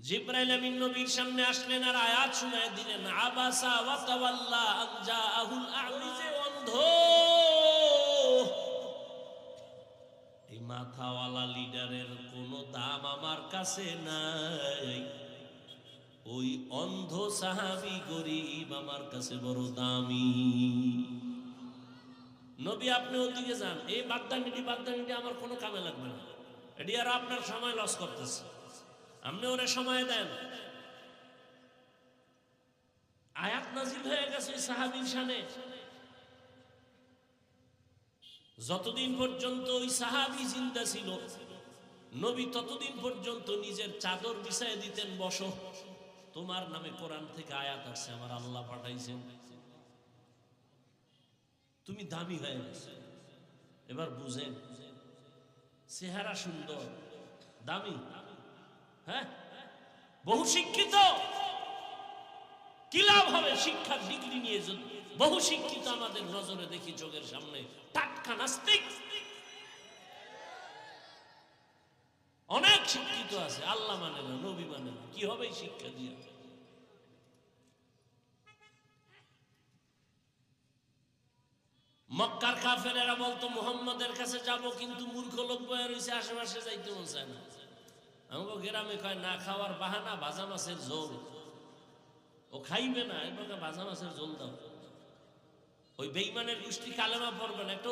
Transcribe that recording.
জিবরাইল আমিন নবীর সামনে আসলেন আর আয়াত শুনায় দিলেন, আবাসা ওয়া তাওয়াল্লা আন জাআহুল আ'মা। যে অন্ধ, এই মাথাওয়ালা লিডারের কোনো দাম আমার কাছে নাই। ওই অন্ধ সাহাবী গরীব আমার কাছে বড় দামি। নবী আপনি ওদিকে যান, এই বাগদানিটি আমার কোনো কামে লাগবে না, এটি আর আপনার সময় লস করতেছে, আপনি ওরে সময় দেন। আয়াত নাজিল হয়ে গেছে সাহাবীর শানে। যতদিন পর্যন্ত ওই সাহাবী জিন্দা ছিল, নবী ততদিন পর্যন্ত নিজের চাদর বিছায় দিতেন, বসো, তোমার নামে কোরআন থেকে আয়াত আসছে, আমার আল্লাহ পাঠাইছেন, তুমি দামি হয়ে গেছে। এবার বুঝেন, চেহারা সুন্দর, দামি, হ্যাঁ, বহু শিক্ষিত, কি লাভ হবে শিক্ষার ডিগ্রি নিয়ে? যদি বহু শিক্ষিত আমাদের নজরে দেখি চোখের সামনে, টাটকা নাস্তিক অনেক শিক্ষিত আছে, আল্লাহ মানে না, নবী মানে না, কি হবে শিক্ষা দিয়ে? মক্কার কাফেরেরা বলতো মুহাম্মদের কাছে যাব, কিন্তু মূর্খ লোক বয়ে রয়েছে, আশেপাশে যাইতে মন চায় না। আমাকে গ্রামে কয় না খাওয়ার বাহানা, ভাজা মাছের ঝোল, ও খাইবে না, এবার ভাজা মাছের ঝোল দাও। ওই বেঈমানের গোষ্ঠী কালেমা পড়বে না, একটা